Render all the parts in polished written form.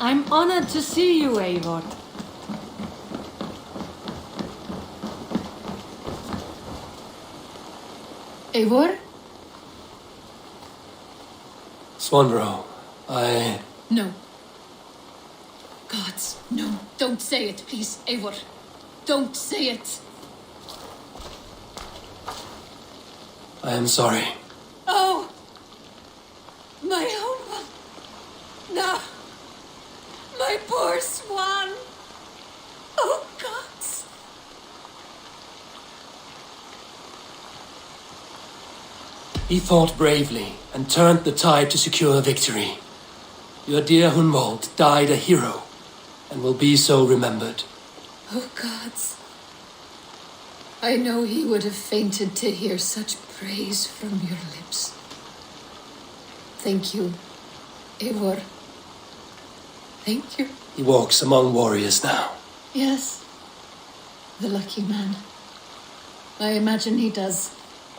I'm honored to see you, Eivor. Eivor? Swanborough, No. Gods, no. Don't say it, please, Eivor. Don't say it. I am sorry. Oh! My own one. No. My poor swan. Oh, gods. He fought bravely and turned the tide to secure victory. Your dear Hunwald died a hero and will be so remembered. Oh, gods. I know he would have fainted to hear such praise from your lips. Thank you, Eivor. Thank you. He walks among warriors now. Yes. The lucky man. I imagine he does.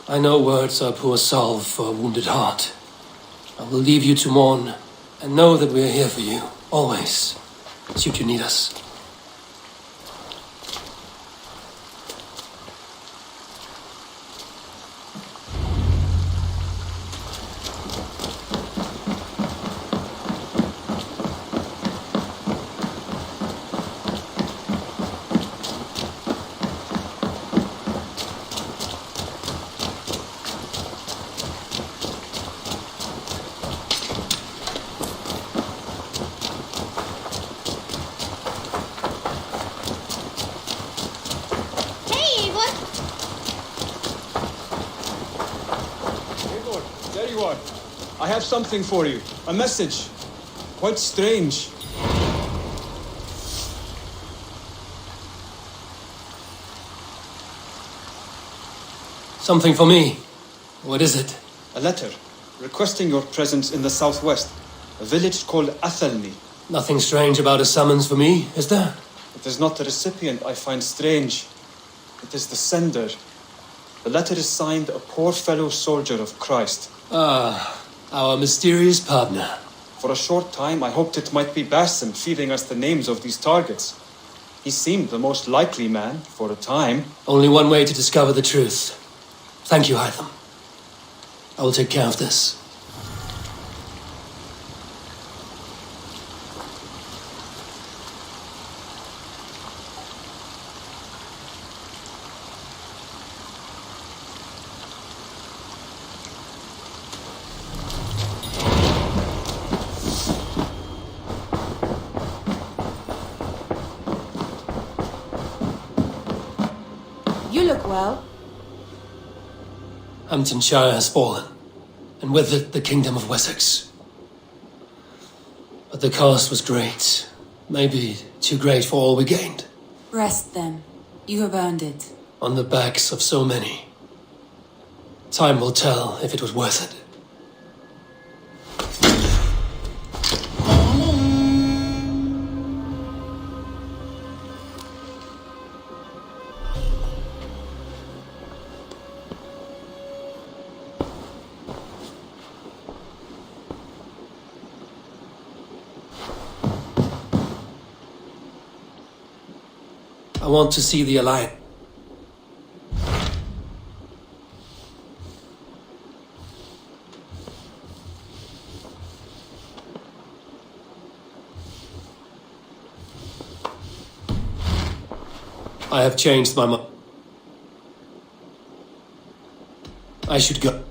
I know words are poor salve for a wounded heart. I will leave you to mourn, and know that we are here for you, always, should you need us. There you are. I have something for you. A message. Quite strange. Something for me. What is it? A letter requesting your presence in the southwest. A village called Athelney. Nothing strange about a summons for me, is there? It is not the recipient I find strange. It is the sender. The letter is signed a poor fellow soldier of Christ. Ah, our mysterious partner. For a short time, I hoped it might be Basim feeding us the names of these targets. He seemed the most likely man, for a time. Only one way to discover the truth. Thank you, Hytham. I will take care of this. You look well. Hamptonshire has fallen, and with it the kingdom of Wessex. But the cost was great. Maybe too great for all we gained. Rest then. You have earned it. On the backs of so many. Time will tell if it was worth it. I want to see the Alliance. I have changed my mind. I should go.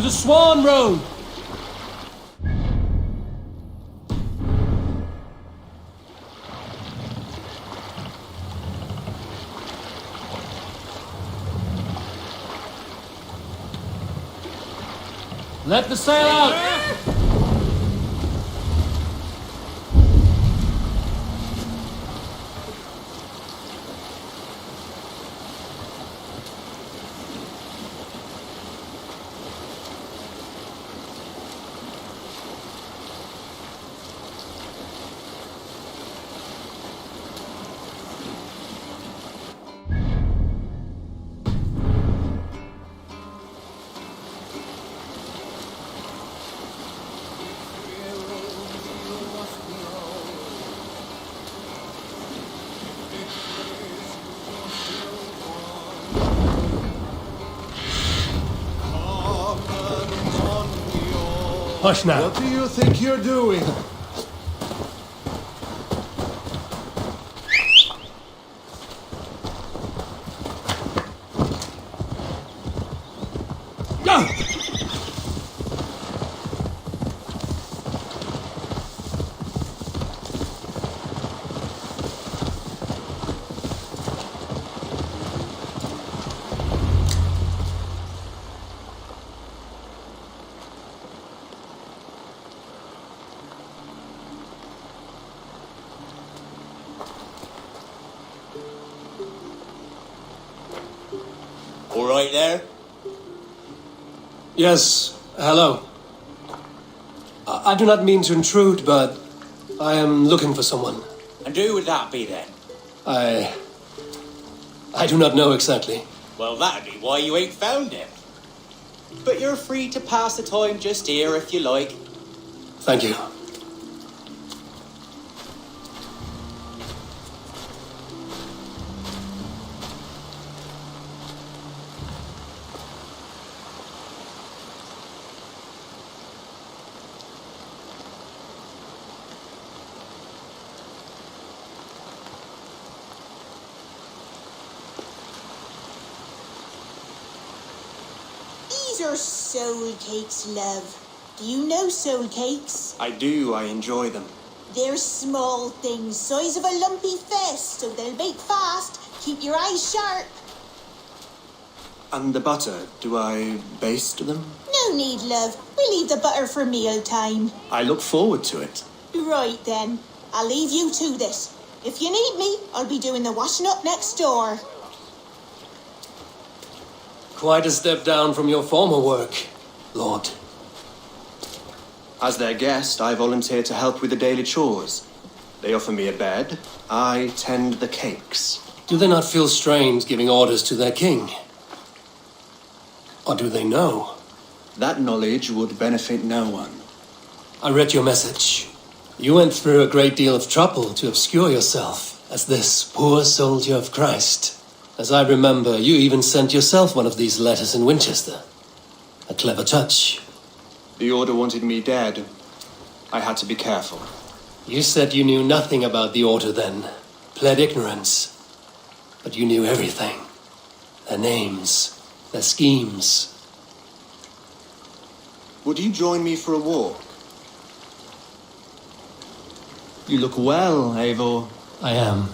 To the Swan Road! Let the sail out! Hush now. What do you think you're doing? Go! All right there? Yes, hello. I do not mean to intrude, but I am looking for someone. And who would that be then? I do not know exactly. Well, that'd be why you ain't found him. But you're free to pass the time just here if you like. Thank you. These are soul cakes, love. Do you know soul cakes? I do, I enjoy them. They're small things, size of a lumpy fist, so they'll bake fast. Keep your eyes sharp. And the butter, do I baste them? No need, love. We'll leave the butter for meal time. I look forward to it. Right then. I'll leave you to this. If you need me, I'll be doing the washing up next door. Quite a step down from your former work, Lord. As their guest, I volunteer to help with the daily chores. They offer me a bed. I tend the cakes. Do they not feel strange giving orders to their king? Or do they know? That knowledge would benefit no one. I read your message. You went through a great deal of trouble to obscure yourself as this poor soldier of Christ. As I remember, you even sent yourself one of these letters in Winchester. A clever touch. The order wanted me dead. I had to be careful. You said you knew nothing about the order then, pled ignorance. But you knew everything. Their names, their schemes. Would you join me for a walk? You look well, Eivor. I am.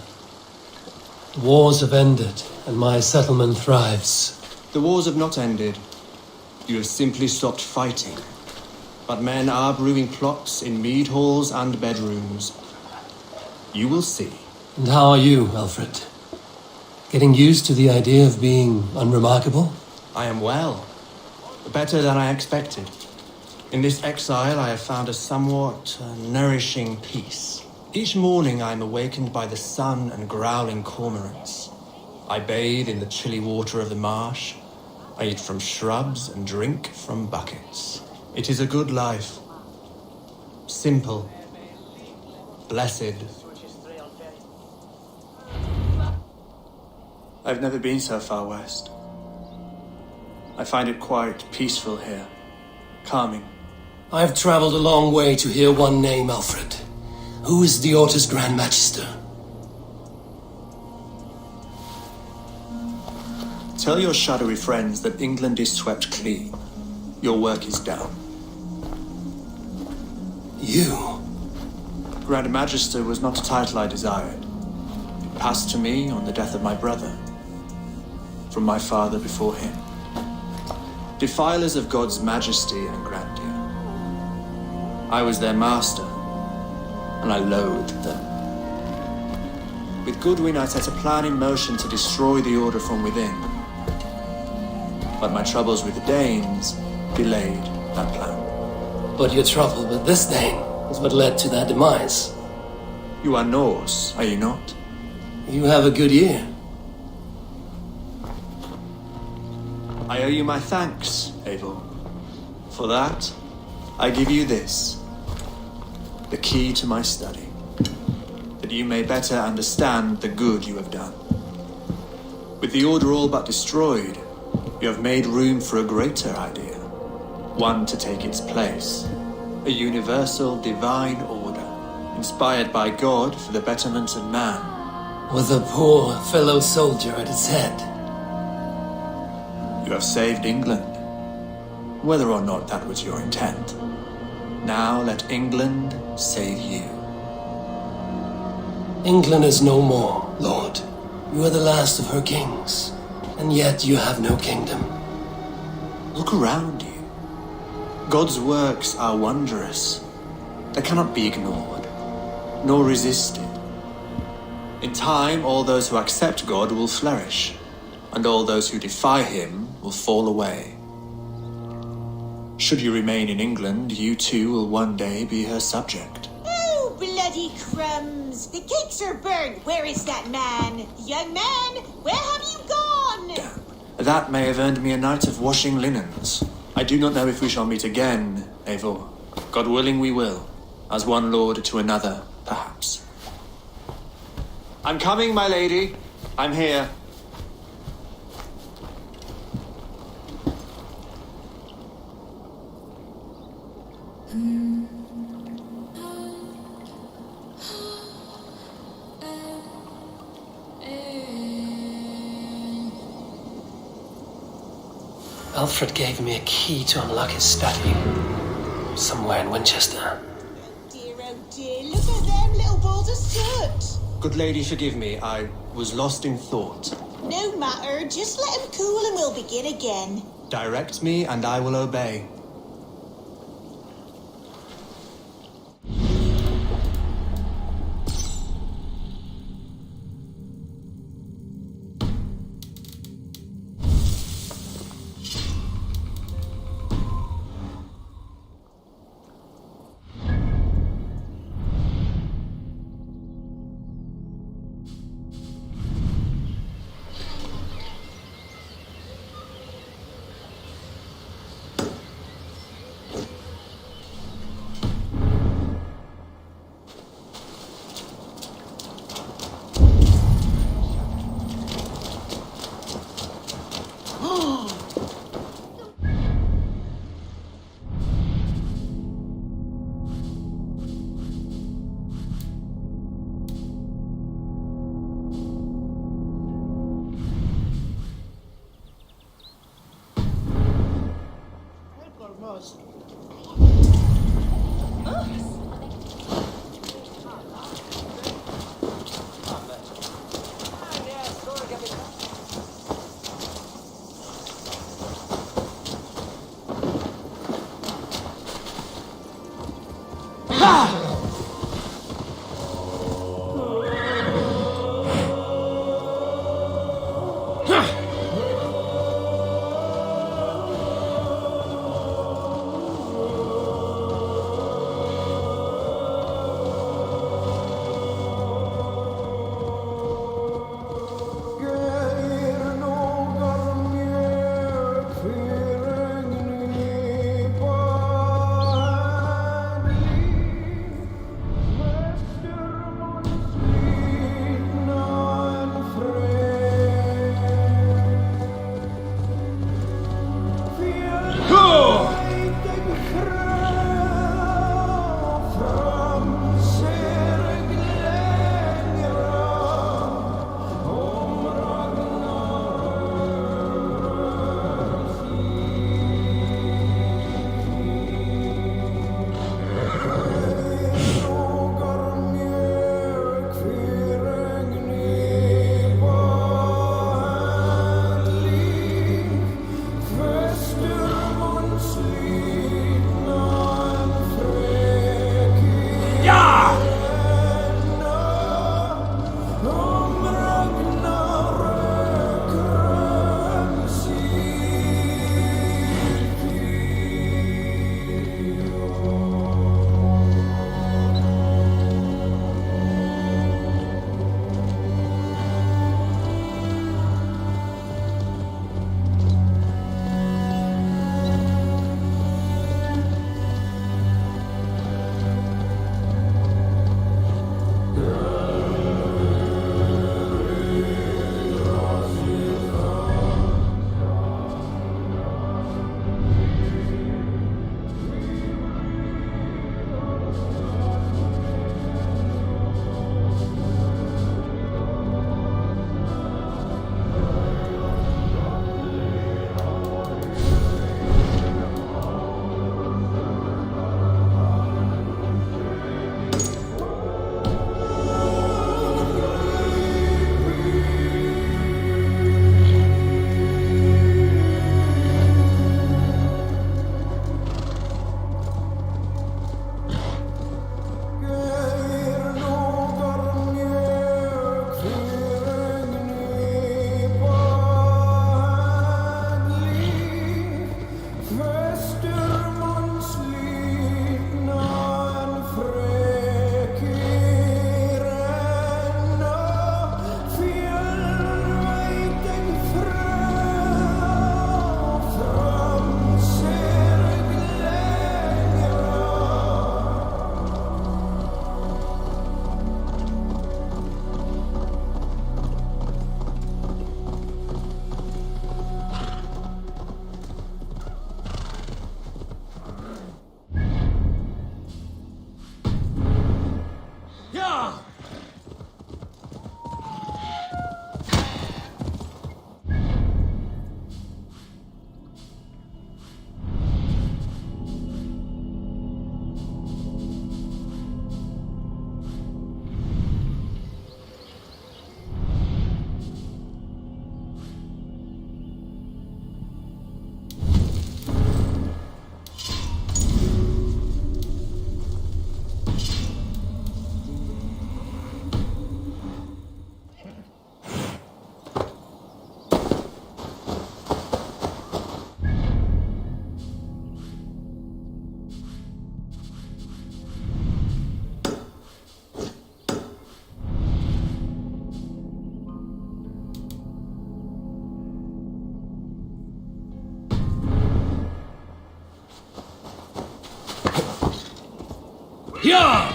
The wars have ended, and my settlement thrives. The wars have not ended. You have simply stopped fighting. But men are brewing plots in mead halls and bedrooms. You will see. And how are you, Alfred? Getting used to the idea of being unremarkable? I am well. Better than I expected. In this exile, I have found a somewhat nourishing peace. Each morning, I am awakened by the sun and growling cormorants. I bathe in the chilly water of the marsh. I eat from shrubs and drink from buckets. It is a good life. Simple. Blessed. I've never been so far west. I find it quite peaceful here. Calming. I've traveled a long way to hear one name, Alfred. Who is the Orta's Grand Magister? Tell your shadowy friends that England is swept clean. Your work is done. You? Grand Magister was not a title I desired. It passed to me on the death of my brother, from my father before him. Defilers of God's majesty and grandeur. I was their master, and I loathed them. With Goodwin, I set a plan in motion to destroy the Order from within. But my troubles with the Danes delayed that plan. But your trouble with this Dane is what led to their demise. You are Norse, are you not? You have a good ear. I owe you my thanks, Abel. For that, I give you this, the key to my study, that you may better understand the good you have done. With the Order all but destroyed, you have made room for a greater idea, one to take its place, a universal divine order, inspired by God for the betterment of man. With a poor fellow soldier at its head. You have saved England, whether or not that was your intent. Now let England save you. England is no more, Lord. You are the last of her kings, and yet you have no kingdom. Look around you. God's works are wondrous. They cannot be ignored, nor resisted. In time, all those who accept God will flourish, and all those who defy him will fall away. Should you remain in England, you too will one day be her subject. Oh, bloody crumbs! The cakes are burnt! Where is that man? Young man, where have you gone? Damn. That may have earned me a night of washing linens. I do not know if we shall meet again, Eivor. God willing we will, as one lord to another, perhaps. I'm coming, my lady. I'm here. Alfred gave me a key to unlock his study. Somewhere in Winchester. Oh dear, look at them little balls of soot! Good lady, forgive me. I was lost in thought. No matter, just let him cool and we'll begin again. Direct me and I will obey. Yeah!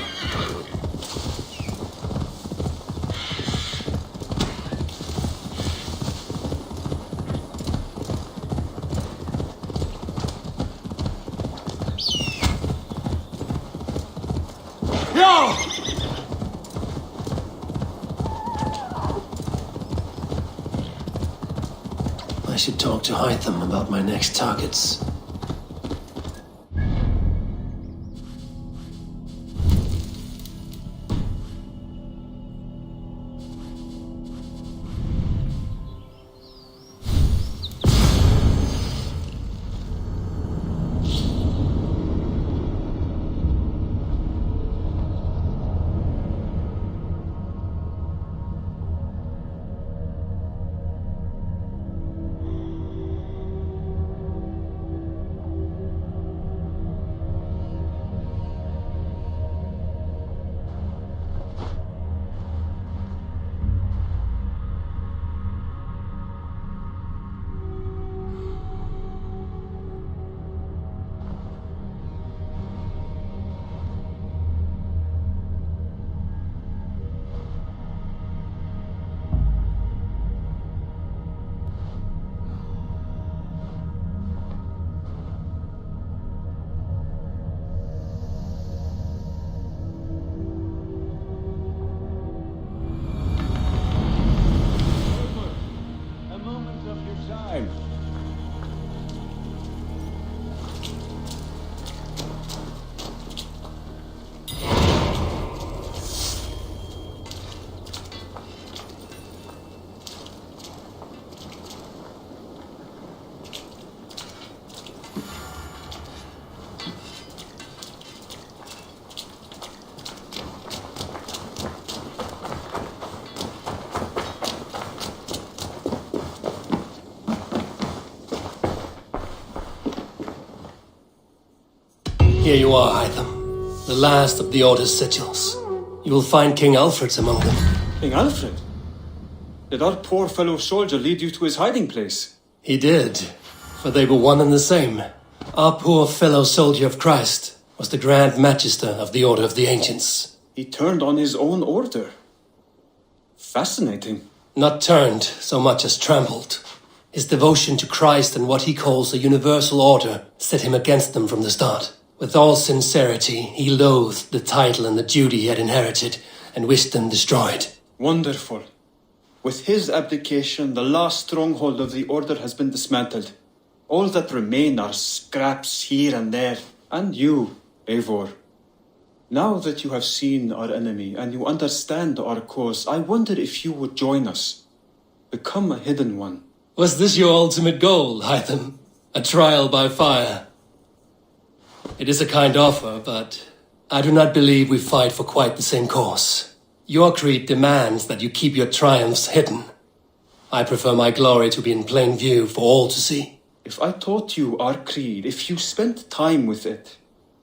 I should talk to Hytham about my next targets. Here you are, Hytham. The last of the Order's sigils. You will find King Alfred's among them. King Alfred? Did our poor fellow soldier lead you to his hiding place? He did, for they were one and the same. Our poor fellow soldier of Christ was the Grand Magister of the Order of the Ancients. He turned on his own order. Fascinating. Not turned so much as trampled. His devotion to Christ and what he calls a universal order set him against them from the start. With all sincerity, he loathed the title and the duty he had inherited and wished them destroyed. Wonderful. With his abdication, the last stronghold of the Order has been dismantled. All that remain are scraps here and there. And you, Eivor. Now that you have seen our enemy and you understand our cause, I wonder if you would join us. Become a hidden one. Was this your ultimate goal, Hytham? A trial by fire? It is a kind offer, but I do not believe we fight for quite the same cause. Your creed demands that you keep your triumphs hidden. I prefer my glory to be in plain view for all to see. If I taught you our creed, if you spent time with it,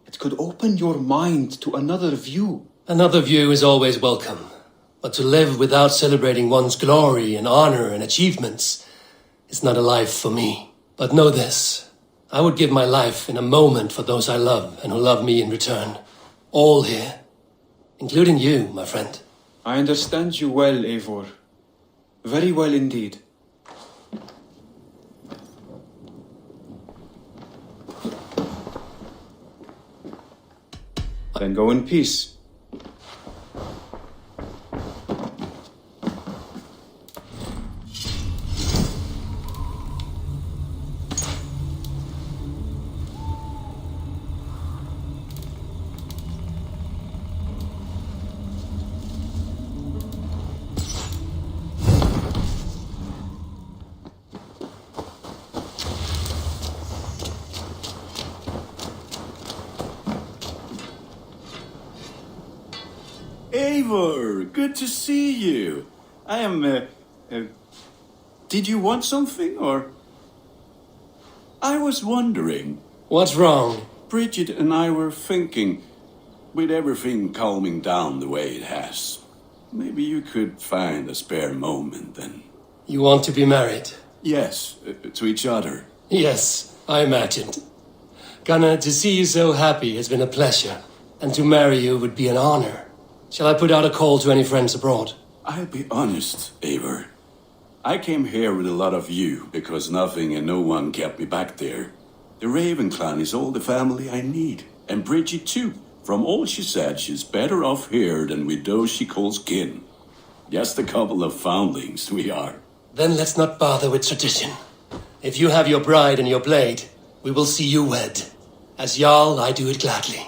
it could open your mind to another view. Another view is always welcome, but to live without celebrating one's glory and honor and achievements is not a life for me. But know this. I would give my life in a moment for those I love and who love me in return. All here. Including you, my friend. I understand you well, Eivor. Very well indeed. Then go in peace. Eivor, good to see you. I am, did you want something, or? I was wondering. What's wrong? Bridget and I were thinking, with everything calming down the way it has, maybe you could find a spare moment and... You want to be married? Yes, to each other. Yes, I imagined. Gunnar, to see you so happy has been a pleasure. and to marry you would be an honor. Shall I put out a call to any friends abroad? I'll be honest, Eivor. I came here with a lot of you because nothing and no one kept me back there. The Raven clan is all the family I need, and Bridget too. From all she said, she's better off here than with those she calls kin. Just a couple of foundlings we are. Then let's not bother with tradition. If you have your bride and your blade, we will see you wed. As Jarl, I do it gladly.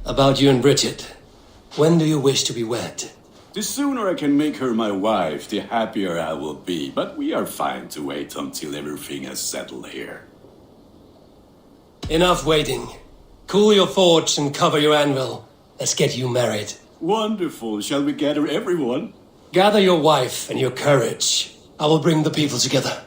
About you and Bridget, when do you wish to be wed? The sooner I can make her my wife, the happier I will be. But we are fine to wait until everything has settled here. Enough waiting. Cool your forge and cover your anvil. Let's get you married. Wonderful. Shall we gather everyone? Gather your wife and your courage. I will bring the people together.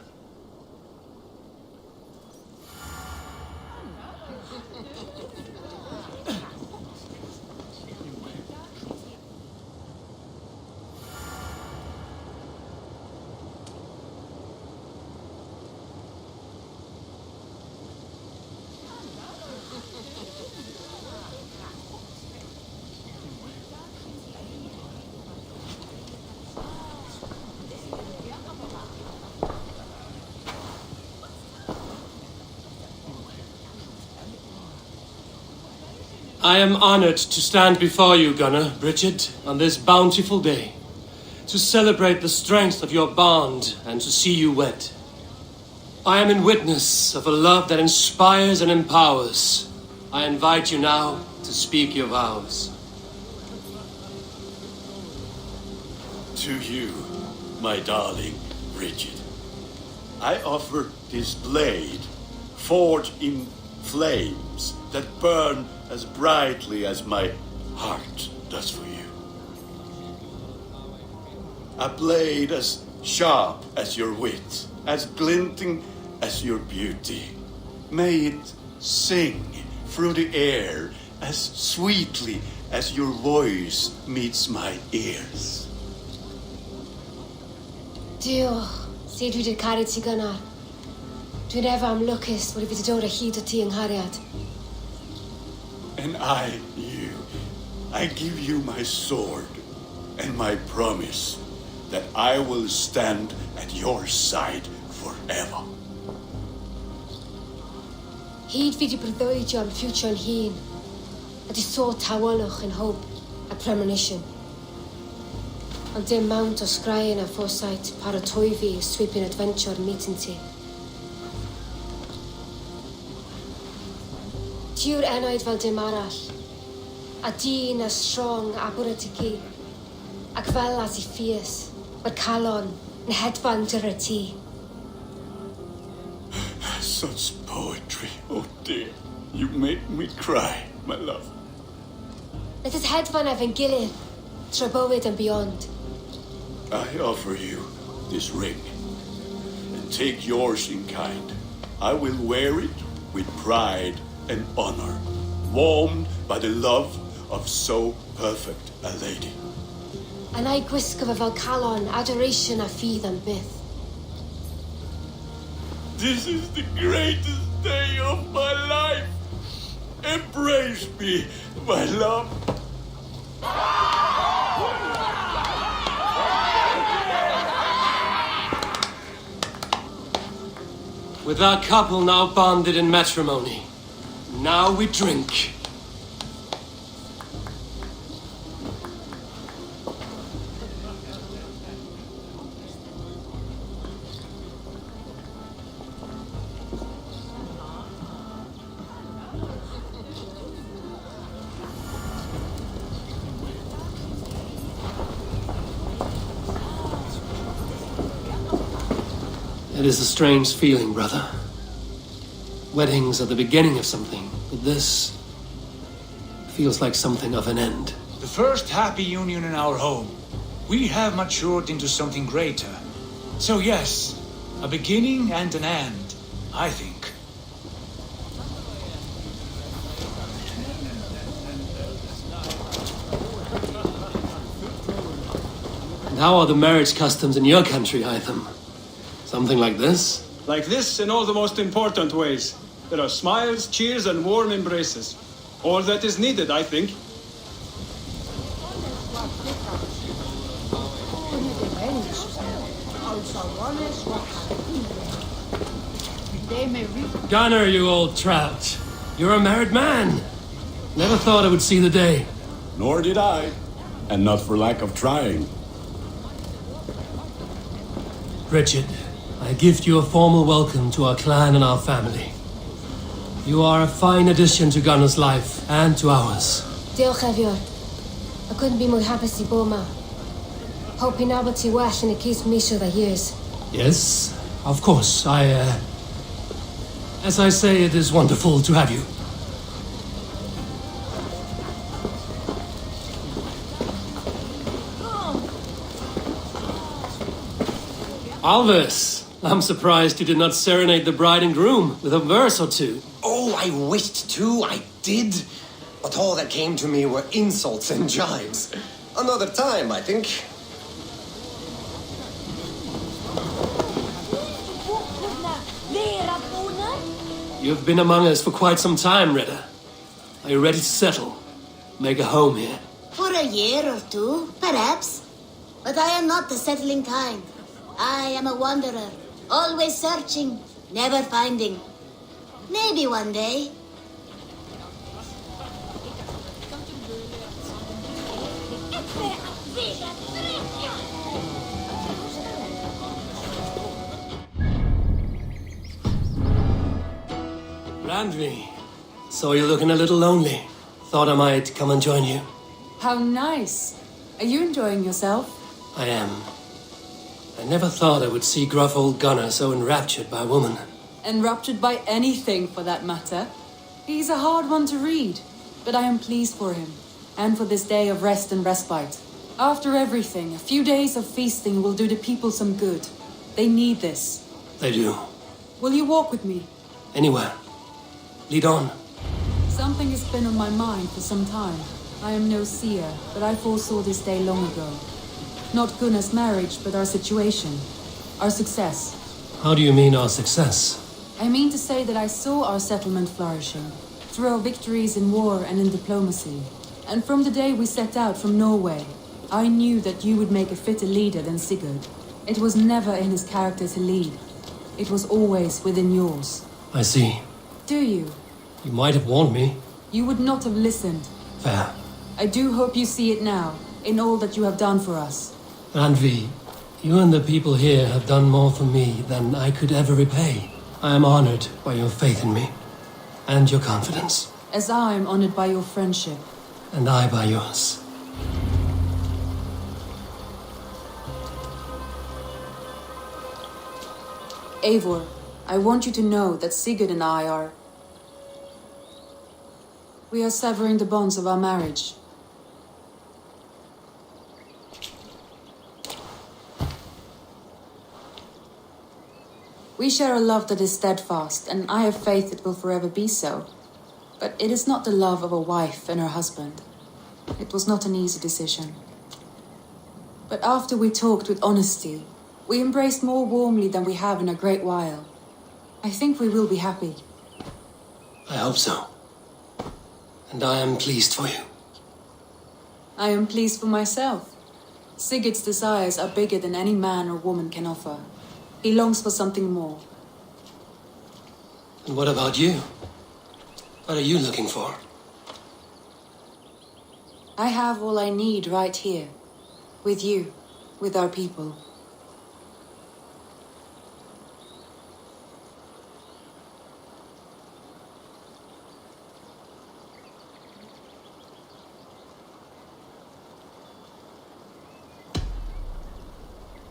I am honored to stand before you, Gunnar, Bridget, on this bountiful day, to celebrate the strength of your bond and to see you wed. I am in witness of a love that inspires and empowers. I invite you now to speak your vows. To you, my darling Bridget, I offer this blade, forged in flames that burn as brightly as my heart does for you. A blade as sharp as your wit, as glinting as your beauty. May it sing through the air as sweetly as your voice meets my ears. Dio, sé dwi dy caru ti gynnar. Dwi'n efo am lwcus bod I wedi dod o hyd o ti yng nghariad. And I give you my sword and my promise that I will stand at your side forever. Hyd fi di breuddwydio am ffiwtio'n hun, a di sôn tawolwch yn hope a premonition. Ond dim mount o sgraen a foresight paratoi fi sweeping adventure meeting ti. Tiw'r enaid fel dim arall, a dyn as strong a bwra ti ci, ac fel as I fierce, mae'r calon yn hedfan dyr y ti. Such poetry, oh dear. You make me cry, my love. Let us hedfan efo'n gilydd, tra bywyd and beyond. I offer you this ring, and take yours in kind. I will wear it with pride and honor, warmed by the love of so perfect a lady. And I gwisgo fe fel calon, adoration a ffydd am byth. This is the greatest day of my life. Embrace me, my love. With our couple now bonded in matrimony, now we drink. It is a strange feeling, brother. Weddings are the beginning of something, but this feels like something of an end. The first happy union in our home. We have matured into something greater. So yes, a beginning and an end, I think. And how are the marriage customs in your country, Hytham? Something like this? Like this in all the most important ways. There are smiles, cheers, and warm embraces. All that is needed, I think. Gunnar, you old trout. You're a married man. Never thought I would see the day. Nor did I. And not for lack of trying. Richard, I gift you a formal welcome to our clan and our family. You are a fine addition to Gunnar's life and to ours. Diolch Evior. I couldn't be more happy to Boma. Hoping now to wash and it keeps me so the years. Yes, of course. As I say, it is wonderful to have you. Alvis, I'm surprised you did not serenade the bride and groom with a verse or two. Oh, I wished to, I did. But all that came to me were insults and jibes. Another time, I think. You've been among us for quite some time, Rita. Are you ready to settle? Make a home here? For a year or two, perhaps. But I am not the settling kind. I am a wanderer, always searching, never finding. Maybe one day. Randvi, saw you looking a little lonely. Thought I might come and join you. How nice. Are you enjoying yourself? I am. I never thought I would see gruff old Gunnar so enraptured by a woman. Enraptured by anything, for that matter. He's a hard one to read, but I am pleased for him, and for this day of rest and respite. After everything, a few days of feasting will do the people some good. They need this. They do. Will you walk with me? Anywhere. Lead on. Something has been on my mind for some time. I am no seer, but I foresaw this day long ago. Not Gunnar's marriage, but our situation. Our success. How do you mean our success? I mean to say that I saw our settlement flourishing, through our victories in war and in diplomacy. And from the day we set out from Norway, I knew that you would make a fitter leader than Sigurd. It was never in his character to lead. It was always within yours. I see. Do you? You might have warned me. You would not have listened. Fair. I do hope you see it now, in all that you have done for us. Randvi, you and the people here have done more for me than I could ever repay. I am honored by your faith in me, and your confidence. As I am honored by your friendship. And I by yours. Eivor, I want you to know that Sigurd and I are... We are severing the bonds of our marriage. We share a love that is steadfast, and I have faith it will forever be so. But it is not the love of a wife and her husband. It was not an easy decision. But after we talked with honesty, we embraced more warmly than we have in a great while. I think we will be happy. I hope so. And I am pleased for you. I am pleased for myself. Sigurd's desires are bigger than any man or woman can offer. He longs for something more. And what about you? What are you looking for? I have all I need right here. With you. With our people.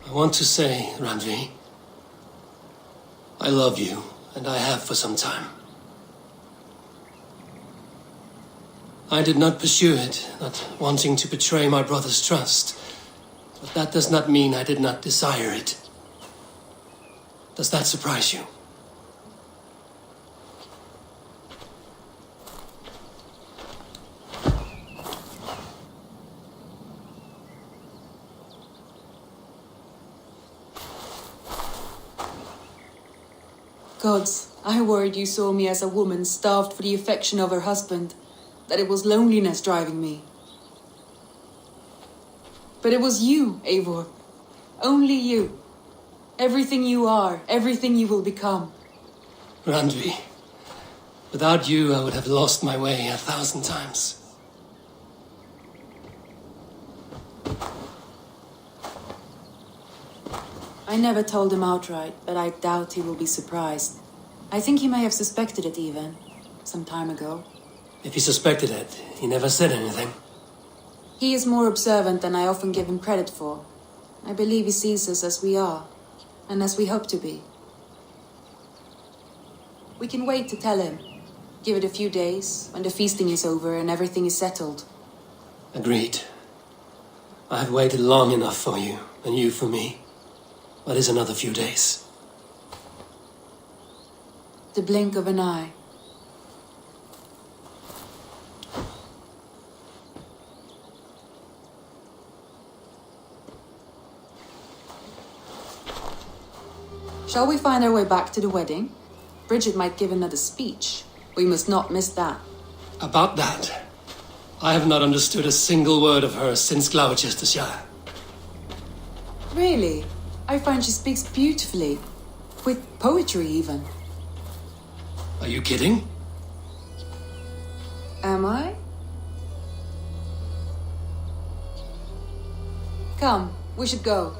I want to say, Randvi, I love you, and I have for some time. I did not pursue it, not wanting to betray my brother's trust. But that does not mean I did not desire it. Does that surprise you? Gods, I worried you saw me as a woman starved for the affection of her husband, that it was loneliness driving me. But it was you, Eivor. Only you. Everything you are, everything you will become. Randvi, without you I would have lost my way 1,000 times. I never told him outright, but I doubt he will be surprised. I think he may have suspected it even, some time ago. If he suspected it, he never said anything. He is more observant than I often give him credit for. I believe he sees us as we are, and as we hope to be. We can wait to tell him. Give it a few days, when the feasting is over and everything is settled. Agreed. I have waited long enough for you, and you for me. What is another few days? The blink of an eye. Shall we find our way back to the wedding? Bridget might give another speech. We must not miss that. About that, I have not understood a single word of hers since Gloucestershire. Really? I find she speaks beautifully. With poetry, even. Are you kidding? Am I? Come, we should go.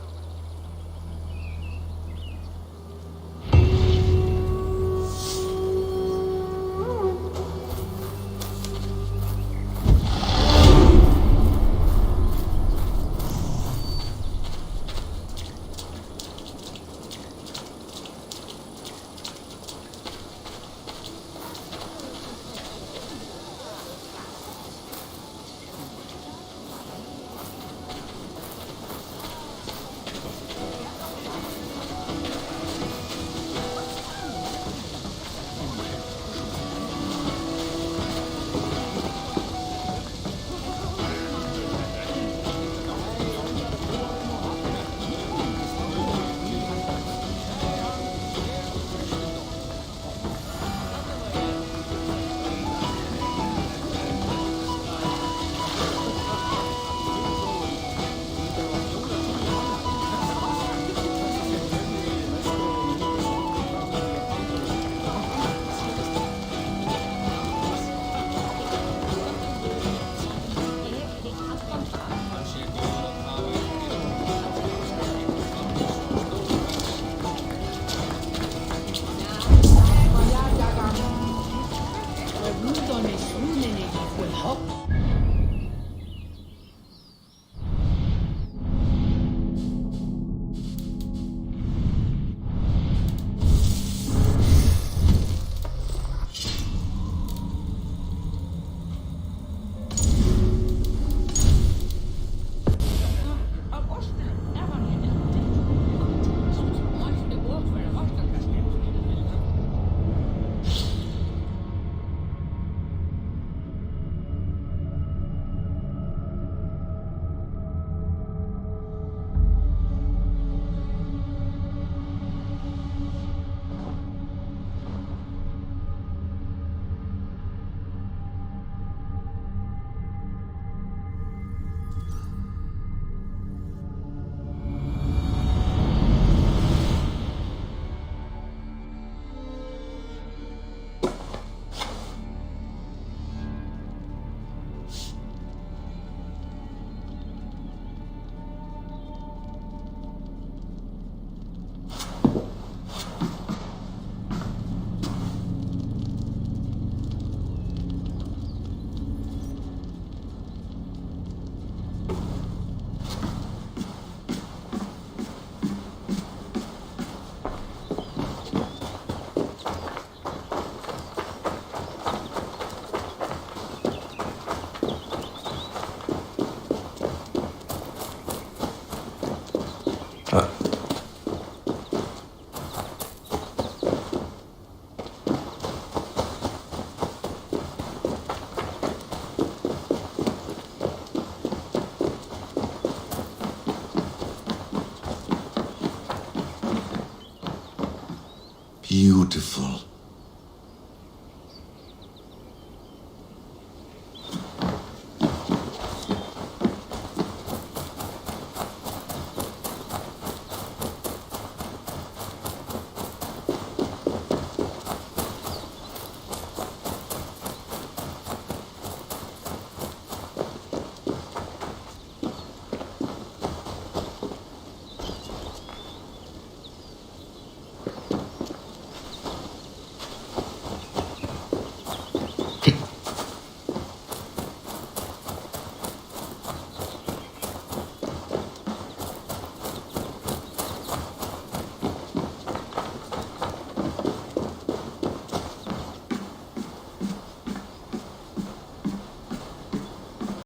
beautiful.